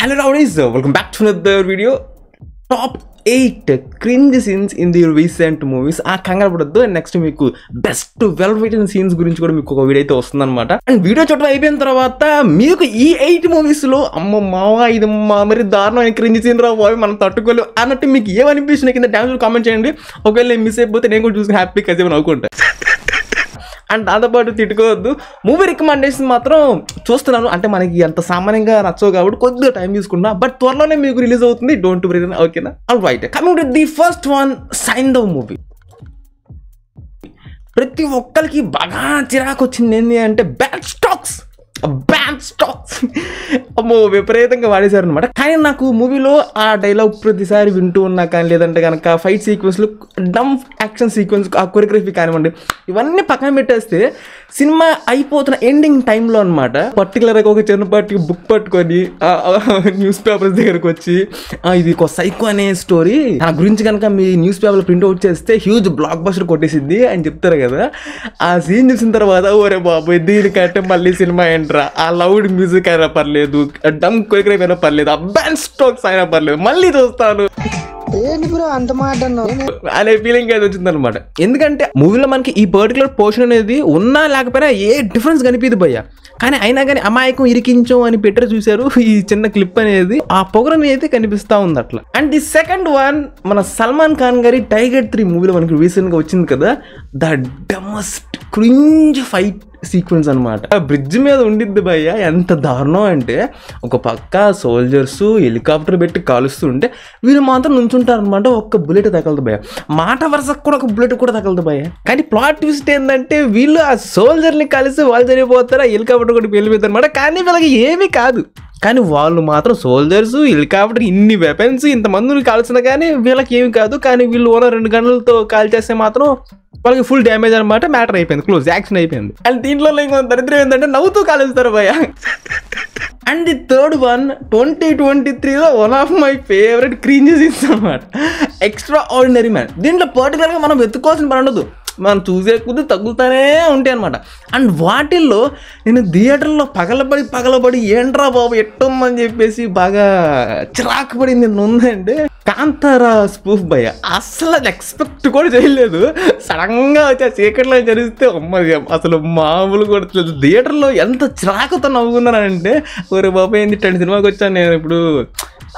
Hello Rowdies, welcome back to another video. Top 8 cringe scenes in the recent movies. ఆ కంగారు పడద్దు. And next మీకు best well return scenes గురించి కూడా మీకు ఒక వీడియో అయితే వస్తుంది అనమాట. అండ్ వీడియో చూడటం అయిపోయిన తర్వాత మీకు ఈ 8 మూవీస్ లో అమ్మ మావా ఇది మరి దారుణమైన క్రింజ్ సీన్ రా బాయ్ మనం తట్టుకోలేవు అన్నట్టు మీకు ఏమనిపిస్తుంది కింద డాన్స్ కామెంట్ చేయండి. ఒకవేళ నేను మిస్ అయిపోతే నేను కూడా చూసుకుని హ్యాపీ కసేపు నవ్వుకుంటా. అండ్ దాంతోపాటు తిట్టుకోవద్దు. మూవీ రికమెండేషన్ మాత్రం చూస్తున్నాను, అంటే మనకి అంత సామాన్యంగా నచ్చవు కాబట్టి కొద్దిగా టైం తీసుకున్నా, బట్ త్వరలోనే మీకు రిలీజ్ అవుతుంది. డోంట్ వరీ, ఓకేనా? All right, coming to the first one, Saindhav movie. ప్రతి ఒక్కరికి బాగా చిరాకు వచ్చింది ఏంటి అంటే బ్యాడ్ స్టాక్స్ అమ్మో విపరీతంగా వాడేశారు అనమాట. కానీ నాకు మూవీలో ఆ డైలాగ్ ప్రతిసారి వింటూ ఉన్నా కానీ, లేదంటే కనుక ఫైట్ సీక్వెన్స్లు, డమ్ యాక్షన్ సీక్వెన్స్, ఆ కొరియోగ్రఫీ కానివ్వండి, ఇవన్నీ పక్కన పెట్టేస్తే సినిమా అయిపోతున్న ఎండింగ్ టైంలో అనమాట పర్టికులర్గా ఒక చిన్నపాటి బుక్ పట్టుకొని న్యూస్ పేపర్స్ దగ్గరకు వచ్చి ఇది ఒక సైకో అనే స్టోరీ, నా గురించి కనుక మీ న్యూస్ పేపర్లో ప్రింట్అవుట్ చేస్తే హ్యూజ్ బ్లాక్ బస్టర్ కొట్టేసిద్ది అని చెప్తారు కదా. ఆ సీన్ చూసిన తర్వాత ఓరే బాబు దీనికంటే మళ్ళీ సినిమా ఏంట్రా, ఆ లౌడ్ మ్యూజిక్ అయినా పర్లేదు, డమ్ కొరియోగ్రఫీ అయినా పర్లేదు, ఆ బ్యాడ్ స్టాక్స్ అయినా పర్లేదు, మళ్ళీ చూస్తాను అనే ఫీలింగ్ అయితే వచ్చింది అనమాట. ఎందుకంటే మూవీలో మనకి ఈ పర్టికులర్ పోర్షన్ అనేది ఉన్నా లేకపోయినా ఏ డిఫరెన్స్ కనిపిదు భయ్య. కానీ అయినా కానీ అమాయకం ఇరికించం అని పెట్టరు చూశారు ఈ చిన్న క్లిప్ అనేది, ఆ పొగరని అయితే కనిపిస్తా ఉంది అట్లా. అండ్ ది సెకండ్ వన్, మన సల్మాన్ ఖాన్ గారి టైగర్ 3 మూవీలో మనకి రీసెంట్ గా వచ్చింది కదా, ద డమ్మస్ట్ క్రింజ్ ఫైట్ సీక్వెన్స్ అనమాట. బ్రిడ్జ్ మీద ఉండిద్ది భయ్య, ఎంత దారుణం అంటే ఒక పక్క సోల్జర్స్ హెలికాప్టర్ పెట్టి కాలుస్తుంటే వీళ్ళు మాత్రం నుంచుంటారు అనమాట. ఒక్క బుల్లెట్ తగలదు భయ్య, మాట వరుసకు కూడా ఒక బుల్లెట్ కూడా తగలదు భయ్య. కానీ ప్లాట్ ట్విస్ట్ ఏంటంటే వీళ్ళు ఆ సోల్జర్ని కలిసి వాళ్ళు చనిపోతారు, ఆ హెలికాప్టర్ కూడా వెళ్ళిపోతారు అనమాట. కానీ వీళ్ళకి ఏమీ కాదు, కానీ వాళ్ళు మాత్రం సోల్జర్స్ హెలికాప్టర్ ఇన్ని వెపన్స్ ఇంతమందిని కాల్సిన కానీ వీళ్ళకి ఏమి కాదు. కానీ వీళ్ళు ఓనో 2 గంటలతో కాల్ చేస్తే మాత్రం వాళ్ళకి ఫుల్ డ్యామేజ్ అనమాట. మ్యాటర్ అయిపోయింది, క్లోజ్, యాక్షన్ అయిపోయింది. అండ్ దీంట్లో ఇంకొక దరిద్రం ఏంటంటే నవ్వుతూ కాలుస్తారు భయ్య. అండ్ ది థర్డ్ వన్, 2023లో one of my favourite cringe scenes అనమాట, ఎక్స్ట్రా ఆర్డినరీ మ్యాన్. దీంట్లో పర్టికులర్గా మనం వెతుక్కోవాల్సిన పని ఉండదు, మనం చూసే కొద్ది తగులుతానే ఉంటాయి అనమాట. అండ్ వాటిల్లో నేను థియేటర్లో పగలబడి ఏంట్రా బాబు ఎట్టుందని చెప్పేసి బాగా చిరాకు పడింది ఉందంటే కాంతారా స్పూఫ్ భయ్య. అసలు అది ఎక్స్పెక్ట్ కూడా చేయలేదు, సడన్గా వచ్చి ఆ చీకట్లో జరిగితే అసలు మామూలు కూడా థియేటర్లో ఎంత చిరాకుతో నవ్వుకున్నానంటే ఒరే బాబు ఏంటి ఇట్లాంటి సినిమాకి వచ్చాను నేను ఇప్పుడు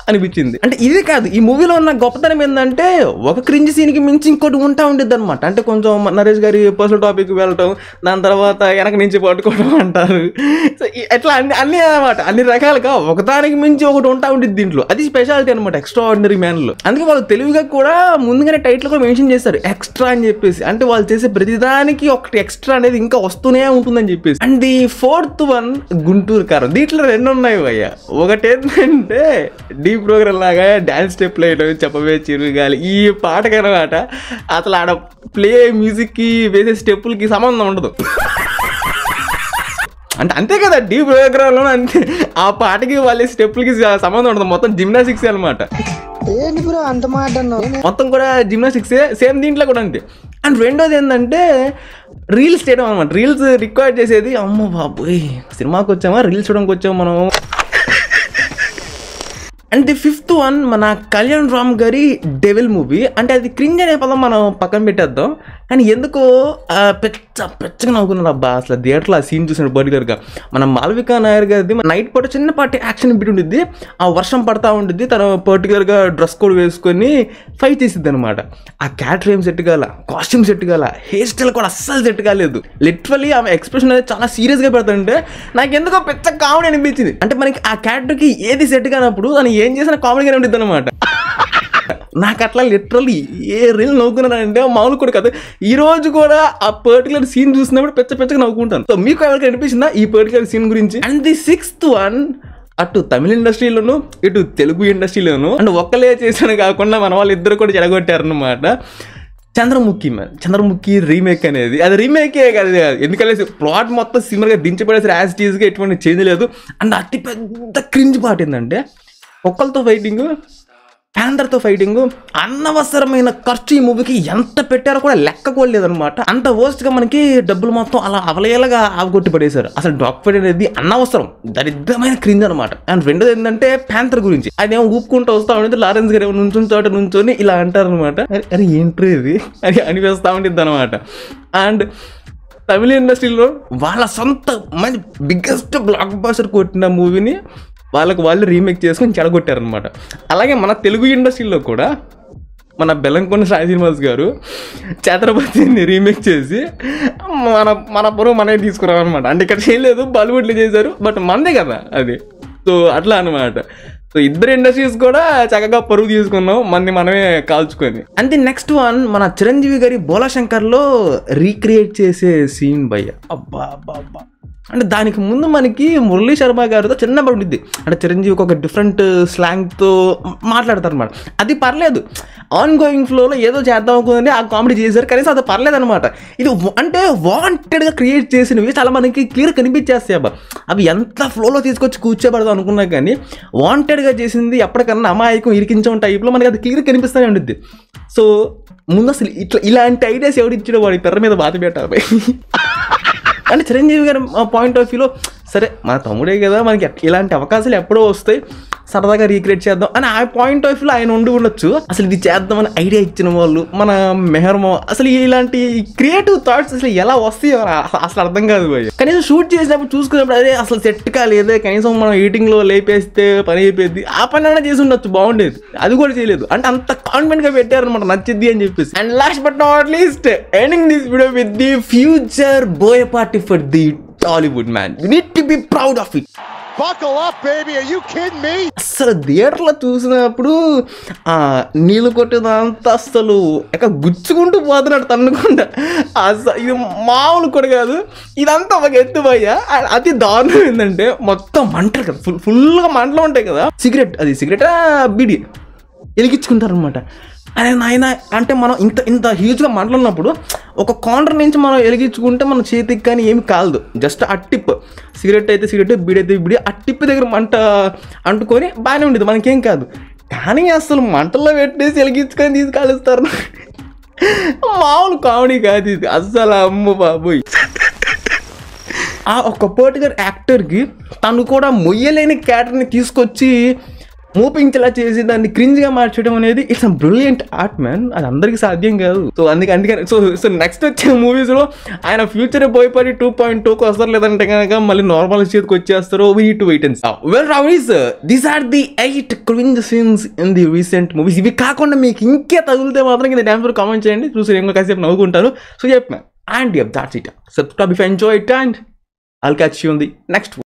అనిపించింది. అంటే ఇది కాదు, ఈ మూవీలో ఉన్న గొప్పతనం ఏంటంటే ఒక క్రింజ్ సీన్కి మించి ఇంకోటి ఉంటా ఉండేది అనమాట. అంటే కొంచెం నరేష్ గారి పర్సనల్ టాపిక్ వెళ్ళటం, దాని తర్వాత వెనక నుంచి పట్టుకోవడం అంటారు, సో ఎట్లా అన్ని అనమాట, అన్ని రకాలుగా ఒకదానికి మించి ఒకటి ఉంటా ఉండేది దీంట్లో. అది స్పెషాలిటీ అనమాట ఎక్స్ట్రా ఆర్డినరీ మ్యాన్లో. అందుకే వాళ్ళు తెలివిగా కూడా ముందుగానే టైటిల్ కూడా మెన్షన్ చేస్తారు ఎక్స్ట్రా అని చెప్పేసి, అంటే వాళ్ళు చేసే ప్రతిదానికి ఒకటి ఎక్స్ట్రా అనేది ఇంకా వస్తూనే ఉంటుందని చెప్పేసి. And the fourth one, Guntur కారం. దీంట్లో 2 ఉన్నాయి భయ్య. ఒకటి ఏంటంటే డీ ప్రోగ్రామ్ లాగా డ్యాన్స్ స్టెప్ వేయడం, చెప్పవే చిరుగాలి, ఈ పాటకనమాట అసలు ఆడ ప్లే మ్యూజిక్కి వేసే స్టెప్పులకి సంబంధం ఉండదు. అంటే అంతే కదా, డీ ప్రోగ్రాంలో అంతే, ఆ పాటకి వాళ్ళ స్టెప్పులకి సంబంధం ఉండదు, మొత్తం జిమ్నాస్టిక్స్ అనమాట. మొత్తం కూడా జిమ్నాస్టిక్సే, సేమ్ దీంట్లో కూడా అంతే. అండ్ రెండోది ఏంటంటే రీల్స్ చేయడం అనమాట. రీల్స్ రికార్డ్ చేసేది, అమ్మో బాబోయ్ సినిమాకి వచ్చామా రీల్స్ చూడడానికి వచ్చాము మనం. అండ్ ది ఫిఫ్త్ వన్, మన కళ్యాణ్ రామ్ గారి డెవిల్ మూవీ. అంటే అది క్రింజ్ అనే పదం మనం పక్కన పెట్టేద్దాం, కానీ ఎందుకో పెచ్చగా నవ్వుకున్నారు అబ్బా అసలు థియేటర్లో ఆ సీన్ చూసిన పర్టికులర్గా. మన మాల్వికా నాయర్ గారిది నైట్ పూట చిన్నపాటి యాక్షన్ బిట్ ఉంటుంది, ఆ వర్షం పడతా ఉంటుంది, తను పర్టికులర్గా డ్రెస్ కోడ్ వేసుకొని ఫైట్ చేసిద్ది అనమాట. ఆ క్యారెక్టర్ ఏం సెట్ కాల, కాస్ట్యూమ్ సెట్ కాల, హెయిర్ స్టైల్ కూడా అస్సలు సెట్ కాలేదు. లిటరలీ ఆమె ఎక్స్ప్రెషన్ అనేది చాలా సీరియస్గా పెడుతుంటే నాకు ఎందుకో పెద్ద కామెడీ అనిపించింది. అంటే మనకి ఆ క్యారెక్టర్కి ఏది సెట్ కానప్పుడు తను ఏం చేసినా కామెడీగానే ఉంటుంది అనమాట. నాకు అట్లా లిటరల్లీ ఏ రీల్ నవ్వుకున్నానంటే మామూలు కూడా కాదు. ఈ రోజు కూడా ఆ పర్టికులర్ సీన్ చూసినప్పుడు పెచ్చగా నవ్వుకుంటాను. సో మీకు ఎవరికి అనిపించిందా ఈ పర్టికులర్ సీన్ గురించి? అండ్ ది సిక్స్త్ వన్, అటు తమిళ ఇండస్ట్రీలోను ఇటు తెలుగు ఇండస్ట్రీలోను అండ్ ఒక్కలే చేసాను కాకుండా మన వాళ్ళు ఇద్దరు కూడా చెడగొట్టారనమాట. చంద్రముఖి రీమేక్ అనేది, అది రీమేకే కదా, ఎందుకంటే ప్లాట్ మొత్తం సినిమాగా దించబడేసి యాజ్ టీజ్గా ఎటువంటి చేంజ్ లేదు. అండ్ అతి పెద్ద క్రింజ్ పార్ట్ ఏంటంటే ఒక్కరితో ఫైటింగ్, ప్యాంథర్తో ఫైటింగ్ అనవసరమైన ఖర్చు ఈ మూవీకి ఎంత పెట్టారో కూడా లెక్కకోలేదనమాట. అంత వర్స్ట్గా మనకి డబ్బులు మొత్తం అలా అవలేలాగా ఆవగొట్టి పడేశారు. అసలు డాగ్ ఫైట్ అనేది అనవసరం, దరిద్రమైన క్రింజ్ అనమాట. అండ్ రెండోది ఏంటంటే ప్యాంథర్ గురించి, ఆయన ఊపుకుంటూ వస్తా ఉంటే లారెన్స్ గారు నుంచుని చోట నుంచొని ఇలా అంటారు అనమాట. అరే ఏంట్రీ ఇది అని అనిపిస్తూ ఉంటుంది అనమాట. అండ్ తమిళ ఇండస్ట్రీలో వాళ్ళ సొంత మంచి బిగ్గెస్ట్ బ్లాక్ బస్టర్ కొట్టిన మూవీని వాళ్ళు రీమేక్ చేసుకొని చెడగొట్టారనమాట. అలాగే మన తెలుగు ఇండస్ట్రీలో కూడా మన బెల్లంకొండ సాయి శ్రీనివాస్ గారు ఛత్రపతిని రీమేక్ చేసి మన పొరుగు మనమే తీసుకురావన్నమాట. అంటే ఇక్కడ చేయలేదు, బాలీవుడ్లో చేశారు, బట్ మనదే కదా అది. సో అట్లా అనమాట. సో ఇద్దరు ఇండస్ట్రీస్ కూడా చక్కగా పరుగు తీసుకున్నాం, మనమే కాల్చుకొని. అంతే నెక్స్ట్ వన్ మన చిరంజీవి గారి బోలాశంకర్లో రీక్రియేట్ చేసే సీన్ భయ్య, అబ్బా అబ్బా అబ్బా. అంటే దానికి ముందు మనకి మురళీ శర్మ గారితో చిన్నప్పుడు ఉంటుంది. అంటే చిరంజీవికి ఒక డిఫరెంట్ స్లాంగ్తో మాట్లాడతారు అనమాట. అది పర్లేదు, ఆన్ గోయింగ్ ఫ్లోలో ఏదో చేద్దాం అనుకుందని ఆ కామెడీ చేశారు, కనీసం అది పర్లేదు అనమాట. ఇది అంటే వాంటెడ్గా క్రియేట్ చేసినవి చాలా మనకి క్లియర్ కనిపించేస్తాయి అబ్బా. అవి ఎంత ఫ్లోలో తీసుకొచ్చి కూర్చోబడదాం అనుకున్నా కానీ వాంటెడ్గా చేసింది ఎప్పటికన్నా అమాయకం ఇరికించడం టైప్లో మనకి అది క్లియర్ కనిపిస్తూనే ఉంటుంది. సో ముందు అసలు ఇలాంటి ఐడియాస్ ఎవరు ఇచ్చిన వాడి పెర్ర మీద బాధ పెట్టాలి. అంటే చిరంజీవి గారి పాయింట్ ఆఫ్ వ్యూలో సరే మన తమ్ముడే కదా, మనకి ఇలాంటి అవకాశాలు ఎప్పుడో వస్తాయి, సరదాగా రీక్రియేట్ చేద్దాం అని ఆ పాయింట్ ఆఫ్ వ్యూలో ఆయన ఉండొచ్చు. అసలు ఇది చేద్దామని ఐడియా ఇచ్చిన వాళ్ళు మన మెహర్మో, అసలు ఇలాంటి క్రియేటివ్ థాట్స్ అసలు ఎలా వస్తాయో అసలు అర్థం కాదు భయ్య. కనీసం షూట్ చేసినప్పుడు చూసుకున్నప్పుడు అదే అసలు సెట్ కాలేదే, కనీసం మనం ఎడిటింగ్లో లేపేస్తే పని అయిపోయింది, ఆ పని అయినా చేసి ఉండొచ్చు, బాగుండేది. అది కూడా చేయలేదు. అంటే అంత కాన్ఫిడెంట్గా పెట్టారనమాట, నచ్చింది అని చెప్పేసి. And last but not least ending this video with the future Boyapati for the Tollywood man. You need to be proud of it. Buckle up, baby. Are you kidding me? అసలు థియేటర్లో చూసినప్పుడు నీళ్ళు కొట్టేదంతా అసలు ఎక్కడ గుచ్చుకుంటూ పోతున్నాడు తన్నుకుంటా. అసలు ఇది మామూలు కూడా కాదు, ఇదంతా ఒక ఎత్తు భయ్య. అతి దారుణం ఏంటంటే మొత్తం మంటలు కదా, ఫుల్గా మంటలు ఉంటాయి కదా. సిగరెట్ బీడి వెలిగించుకుంటారు అనమాట. అరే నాయన, అంటే మనం ఇంత హ్యూజ్గా మంటలు ఉన్నప్పుడు ఒక కార్నర్ నుంచి మనం వెలిగించుకుంటే మన చేతికి కానీ ఏమి కాలదు, జస్ట్ ఆ టిప్. సిగరెట్ అయితే సిగరెట్, బీడి అయితే బీడి, ఆ టిప్ దగ్గర మంట అంటుకొని బాగానే ఉండేది, మనకేం కాదు. కానీ అసలు మంటల్లో పెట్టేసి వెలిగించుకొని తీసి కాలుస్తారు. మామూలు కామెడీ కాదు ఇది అస్సలు, అమ్మ బాబోయ్. ఆ ఒక పర్టికులర్ యాక్టర్కి తను కూడా మొయ్యలేని క్యారెక్టర్ని తీసుకొచ్చి మూపించేలా చేసి దాన్ని క్రింజ్గా మార్చడం అనేది it's a brilliant art man. అది అందరికీ సాధ్యం కాదు. సో అందుకని సో నెక్స్ట్ వచ్చే మూవీస్లో ఆయన ఫ్యూచర్ బోయపాటి 2.2కి వస్తారు, లేదంటే కనుక మళ్ళీ నార్మల్ చేతికి వచ్చేస్తారు. We to wait and see. Well rowdies, these are the 8 cringe scenes in the recent movies. ఇవి కాకుండా మీకు ఇంకే తగిలితే మాత్రం కింద డాన్స్ కామెంట్ చేయండి, చూసి నేను కాసేపు నవ్వుకుంటాను. సో చెప్ప and that's it. Subscribe if you enjoy it and I'll catch you on the next one.